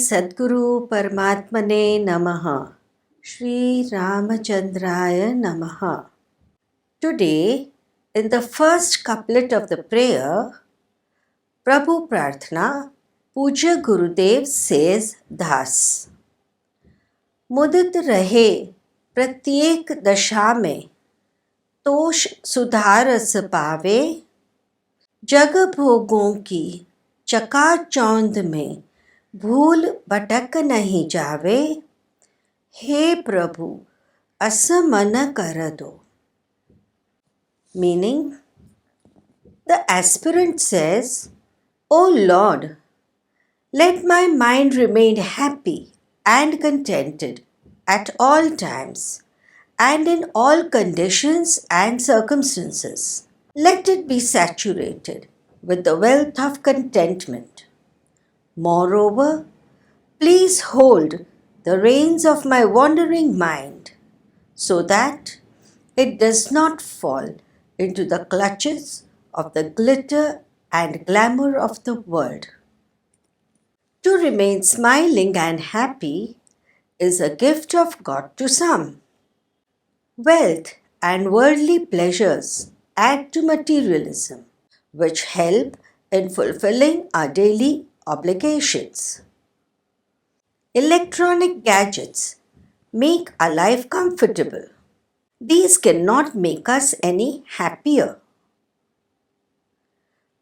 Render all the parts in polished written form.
Sadguru Paramatmane Namaha. Shri Ramachandraya Namaha. Today, in the first couplet of the prayer, Prabhu Prarthana, Pujya Gurudev says thus: मुदित रहे प्रत्येक दशा में तोष सुधारस पावे, जग भोगों की चकाचौंध में भूल भटक नहीं जावे, हे प्रभु असा मन कर दो. Meaning, the aspirant says, O Lord, let my mind remain happy and contented at all times and in all conditions and circumstances. Let it be saturated with the wealth of contentment. Moreover, please hold the reins of my wandering mind so that it does not fall into the clutches of the glitter and glamour of the world. To remain smiling and happy is a gift of God to some. Wealth and worldly pleasures add to materialism, which help in fulfilling our daily obligations. Electronic gadgets make our life comfortable. These cannot make us any happier.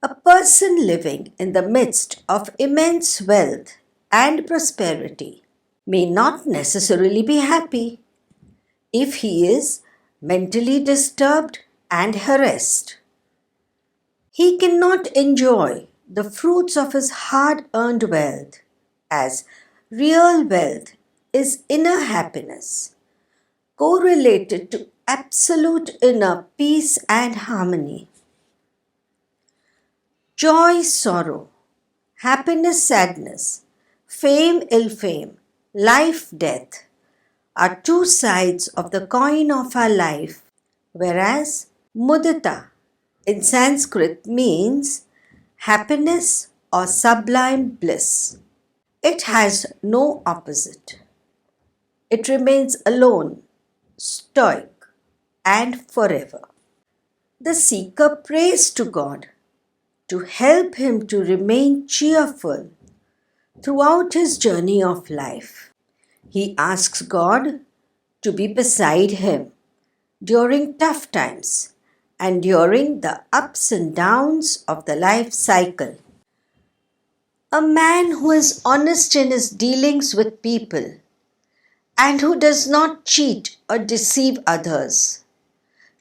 A person living in the midst of immense wealth and prosperity may not necessarily be happy if he is mentally disturbed and harassed. He cannot enjoy the fruits of his hard-earned wealth, as real wealth is inner happiness, correlated to absolute inner peace and harmony. Joy, sorrow, happiness, sadness, fame, ill-fame, life, death are two sides of the coin of our life, whereas mudita in Sanskrit means happiness or sublime bliss. It has no opposite. It remains alone, stoic, and forever. The seeker prays to God to help him to remain cheerful throughout his journey of life. He asks God to be beside him during tough times and during the ups and downs of the life cycle. A man who is honest in his dealings with people and who does not cheat or deceive others,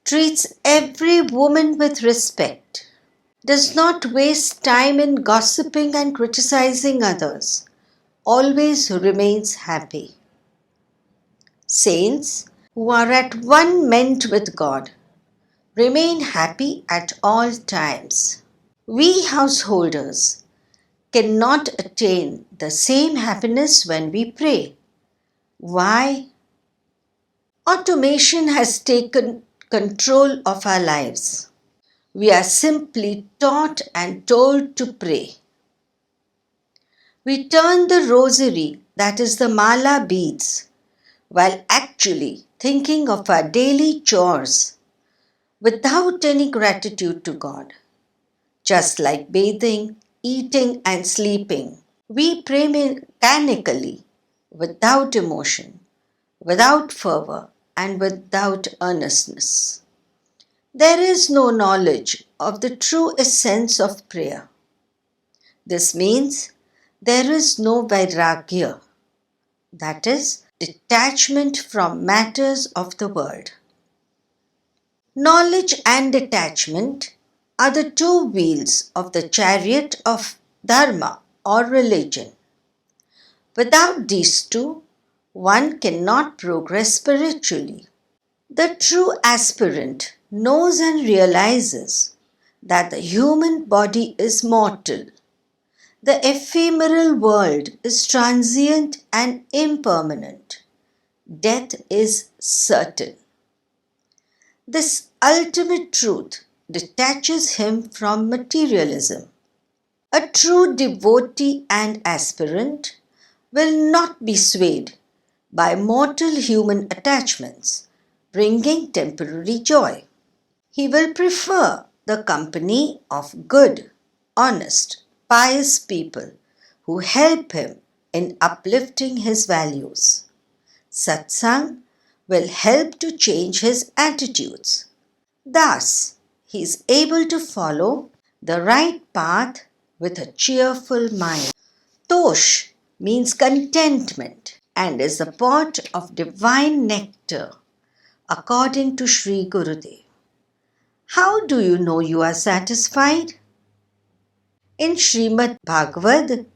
treats every woman with respect, does not waste time in gossiping and criticizing others, always remains happy. Saints who are at one ment with God remain happy at all times. We householders cannot attain the same happiness when we pray. Why? Automation has taken control of our lives. We are simply taught and told to pray. We turn the rosary, that is the mala beads, while actually thinking of our daily chores without any gratitude to God. Just like bathing, eating and sleeping, we pray mechanically, without emotion, without fervor and without earnestness. There is no knowledge of the true essence of prayer. This means there is no vairagya, that is, detachment from matters of the world. Knowledge and detachment are the two wheels of the chariot of dharma or religion. Without these two, one cannot progress spiritually. The true aspirant knows and realizes that the human body is mortal. The ephemeral world is transient and impermanent. Death is certain. This ultimate truth detaches him from materialism. A true devotee and aspirant will not be swayed by mortal human attachments, bringing temporary joy. He will prefer the company of good, honest, pious people who help him in uplifting his values. Satsang will help to change his attitudes. Thus, he is able to follow the right path with a cheerful mind. Tosh means contentment and is a pot of divine nectar according to Sri Gurudev. How do you know you are satisfied? In Srimad Bhagavad,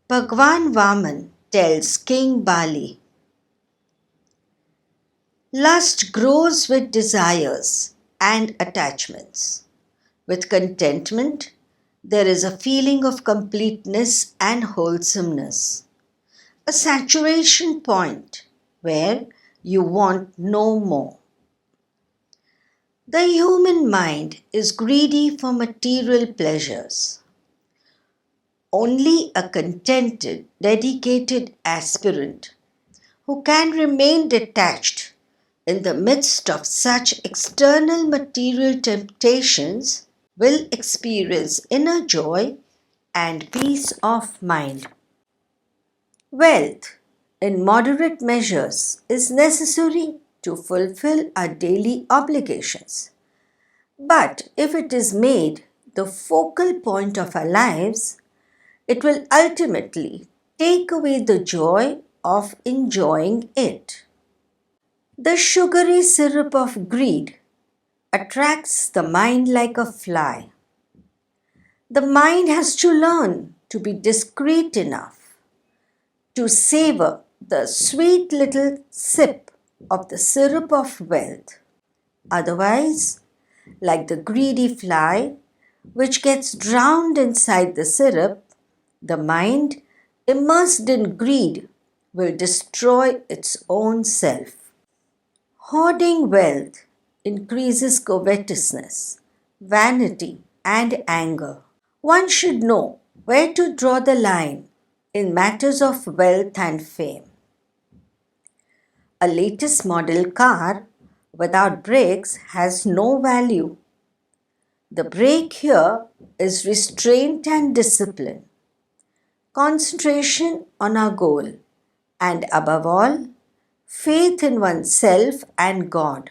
Bhagwan Vaman tells King Bali, lust grows with desires and attachments. With contentment, there is a feeling of completeness and wholesomeness, a saturation point where you want no more. The human mind is greedy for material pleasures. Only a contented, dedicated aspirant who can remain detached in the midst of such external material temptations will experience inner joy and peace of mind. Wealth in moderate measures is necessary to fulfill our daily obligations. But if it is made the focal point of our lives, it will ultimately take away the joy of enjoying it. The sugary syrup of greed attracts the mind like a fly. The mind has to learn to be discreet enough to savor the sweet little sip of the syrup of wealth. Otherwise, like the greedy fly, which gets drowned inside the syrup, the mind, immersed in greed, will destroy its own self. Hoarding wealth increases covetousness, vanity, and anger. One should know where to draw the line in matters of wealth and fame. A latest model car without brakes has no value. The brake here is restraint and discipline, concentration on our goal, and above all, faith in oneself and God.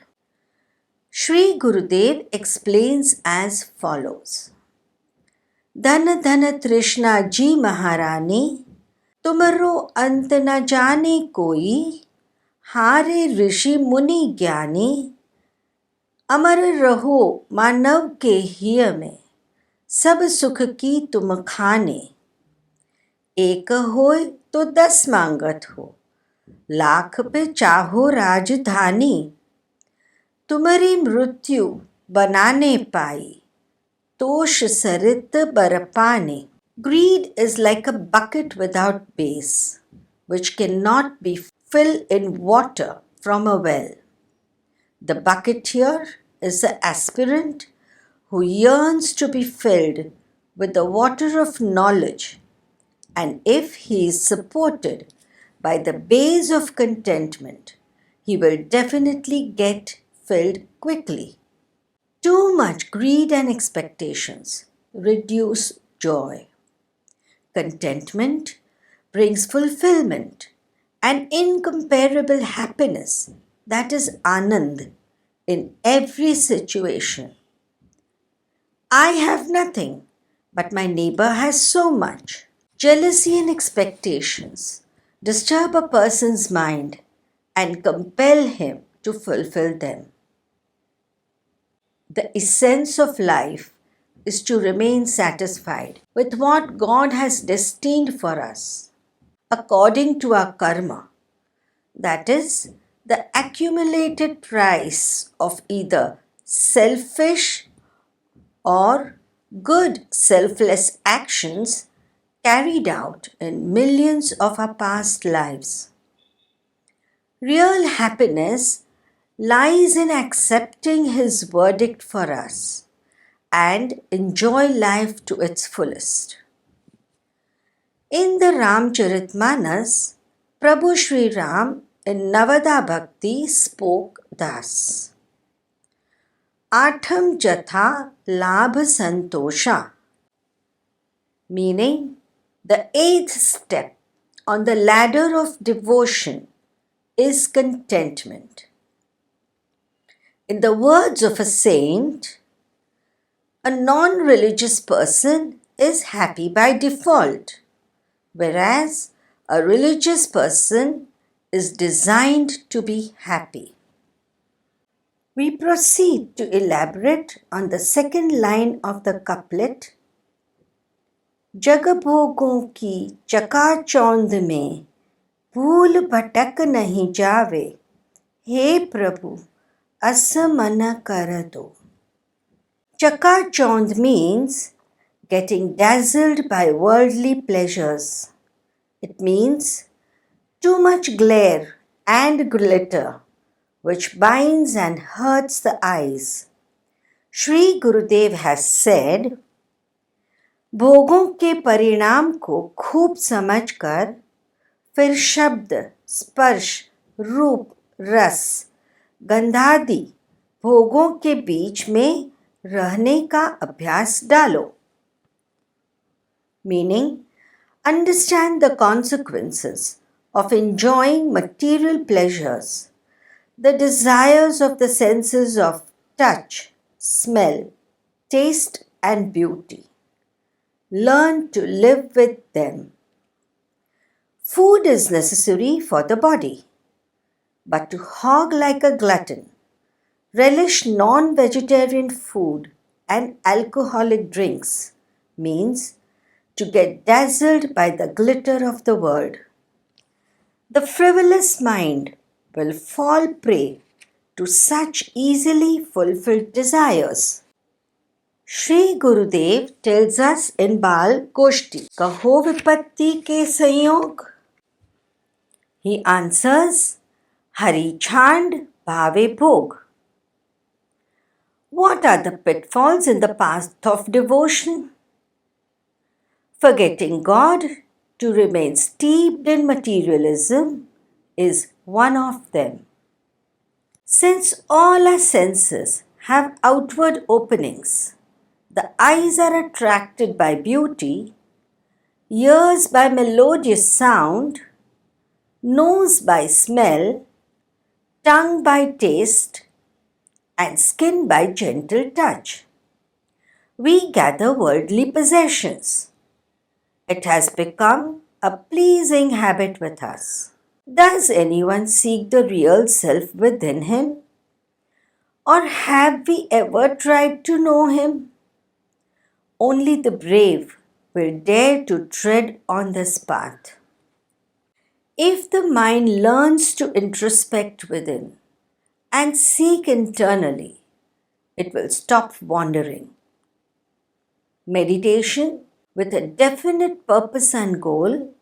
Sri Gurudev explains as follows. Dhan dhan Trishna ji Maharani, tumaro ant na jane koi, हारे ऋषि मुनि ज्ञानी, अमर रहो मानव के हिय में, सब सुख की तुम खाने, एक होय तो 10 मांगत हो, लाख पे चाहो राजधानी, तुम्हारी मृत्यु बनाने पाई, तोष सरित बरपाने. Greed is like a bucket without base, which cannot be filled in water from a well. The bucket here is the aspirant who yearns to be filled with the water of knowledge, and if he is supported by the base of contentment, he will definitely get filled quickly. Too much greed and expectations reduce joy. Contentment brings fulfillment and incomparable happiness, that is Anand, in every situation. I have nothing, but my neighbor has so much. Jealousy and expectations disturb a person's mind and compel him to fulfill them. The essence of life is to remain satisfied with what God has destined for us, according to our karma, that is, the accumulated price of either selfish or good selfless actions carried out in millions of our past lives. Real happiness lies in accepting His verdict for us and enjoy life to its fullest. In the Ramcharitmanas, Prabhu Shri Ram in Navada Bhakti spoke thus: Atham Jatha Labh Santosha, meaning the eighth step on the ladder of devotion is contentment. In the words of a saint, a non-religious person is happy by default, whereas a religious person is designed to be happy. We proceed to elaborate on the second line of the couplet. जगभोगों की चकाचौंध में भूल भटक नहीं जावे, हे प्रभु अस मन कर दो. Chakachaund means getting dazzled by worldly pleasures. It means too much glare and glitter which binds and hurts the eyes. Shri Gurudev has said, भोगों के परिणाम को खूब समझकर फिर शब्द, स्पर्श, रूप, रस, गंधादि भोगों के बीच में रहने का अभ्यास डालो. Meaning, understand the consequences of enjoying material pleasures, the desires of the senses of touch, smell, taste and beauty. Learn to live with them. Food is necessary for the body, but to hog like a glutton, relish non-vegetarian food and alcoholic drinks means to get dazzled by the glitter of the world. The frivolous mind will fall prey to such easily fulfilled desires. Shri Gurudev tells us in Bal Goshti, Kaho Vipatti ke Sanyog? He answers, Hari Chand Bhave Bhog. What are the pitfalls in the path of devotion? Forgetting God to remain steeped in materialism is one of them. Since all our senses have outward openings, the eyes are attracted by beauty, ears by melodious sound, nose by smell, tongue by taste, and skin by gentle touch. We gather worldly possessions. It has become a pleasing habit with us. Does anyone seek the real self within him? Or have we ever tried to know him? Only the brave will dare to tread on this path. If the mind learns to introspect within and seek internally, it will stop wandering. Meditation with a definite purpose and goal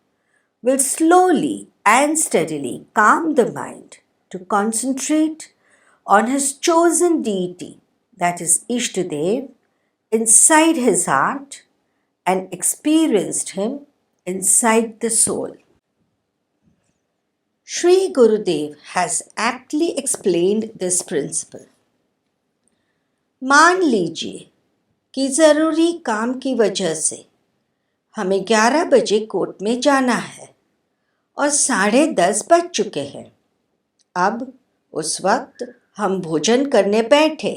will slowly and steadily calm the mind to concentrate on his chosen deity, that is Ishtadev, inside his heart and experienced him inside the soul. Shri Gurudev has aptly explained this principle. मान लीजिए कि ज़रूरी काम की वजह से हमें 11 बजे कोर्ट में जाना है और 10:30 बज चुके हैं. अब उस वक्त हम भोजन करने बैठे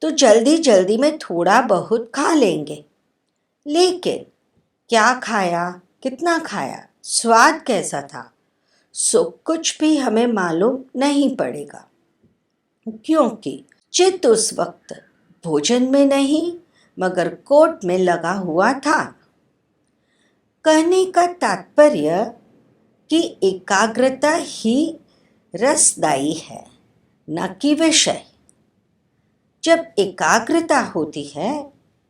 तो जल्दी जल्दी में थोड़ा बहुत खा लेंगे, लेकिन क्या खाया, कितना खाया, स्वाद कैसा था, सो कुछ भी हमें मालूम नहीं पड़ेगा, क्योंकि चित्त उस वक्त भोजन में नहीं मगर कोर्ट में लगा हुआ था. कहने का तात्पर्य कि एकाग्रता ही रसदायी है, न कि विषय. जब एकाग्रता होती है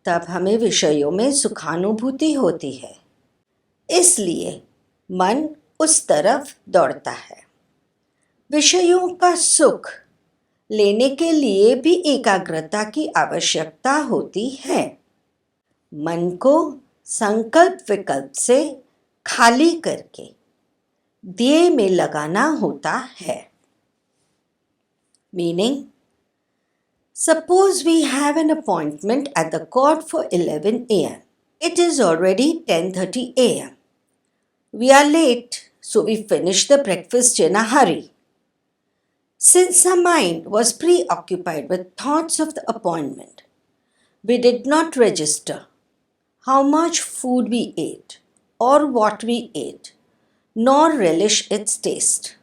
तब हमें विषयों में सुखानुभूति होती है, इसलिए मन उस तरफ दौड़ता है. विषयों का सुख लेने के लिए भी एकाग्रता की आवश्यकता होती है. मन को संकल्प विकल्प से खाली करके दिए में लगाना होता है. Meaning, suppose we have an appointment at the court for 11 a.m. It is already 10:30 a.m. We are late, so we finish the breakfast in a hurry. Since our mind was preoccupied with thoughts of the appointment, we did not register how much food we ate or what we ate, nor relish its taste.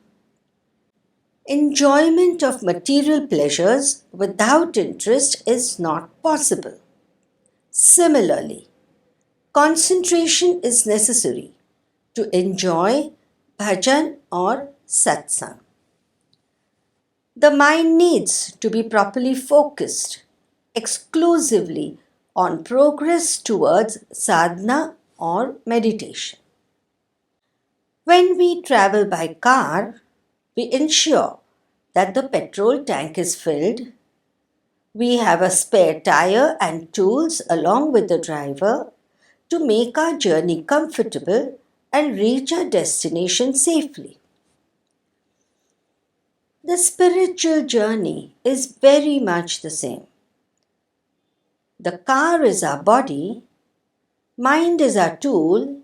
Enjoyment of material pleasures without interest is not possible. Similarly, concentration is necessary to enjoy bhajan or satsang. The mind needs to be properly focused exclusively on progress towards sadhana or meditation. When we travel by car, we ensure that the petrol tank is filled. We have a spare tire and tools along with the driver to make our journey comfortable and reach our destination safely. The spiritual journey is very much the same. The car is our body, mind is our tool,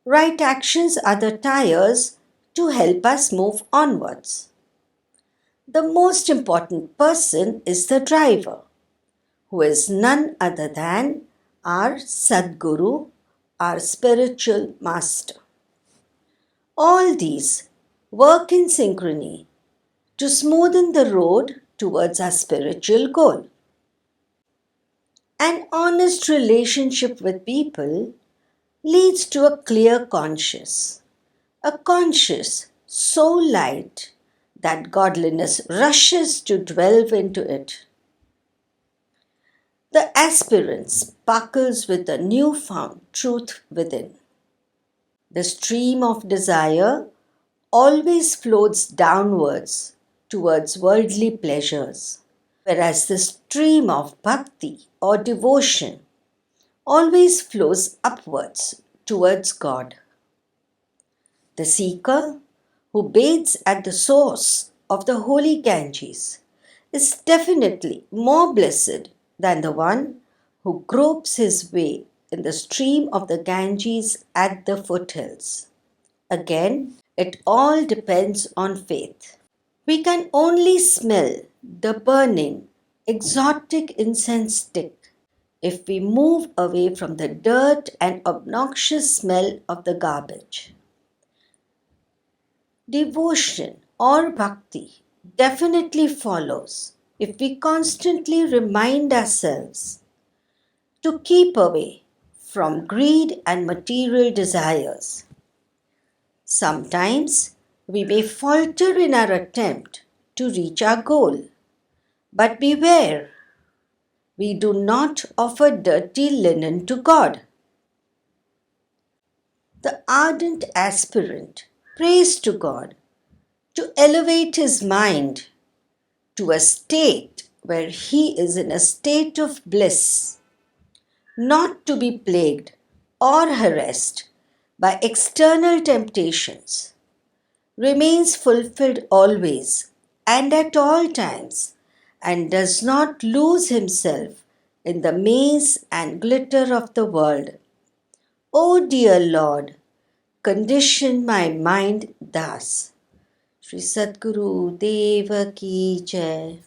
right actions are the tires to help us move onwards. The most important person is the driver, who is none other than our Sadguru, our spiritual master. All these work in synchrony to smoothen the road towards our spiritual goal. An honest relationship with people leads to a clear conscience, a conscience so light that godliness rushes to delve into it. The aspirant sparkles with a newfound truth within. The stream of desire always floats downwards towards worldly pleasures, whereas the stream of bhakti or devotion always flows upwards towards God. The seeker who bathes at the source of the holy Ganges is definitely more blessed than the one who gropes his way in the stream of the Ganges at the foothills. Again, it all depends on faith. We can only smell the burning, exotic incense stick if we move away from the dirt and obnoxious smell of the garbage. Devotion or bhakti definitely follows if we constantly remind ourselves to keep away from greed and material desires. Sometimes we may falter in our attempt to reach our goal, but beware, we do not offer dirty linen to God. The ardent aspirant prays to God to elevate his mind to a state where he is in a state of bliss, not to be plagued or harassed by external temptations, remains fulfilled always and at all times, and does not lose himself in the maze and glitter of the world. O dear Lord, condition my mind thus. Shri Sadgurudev ki jai.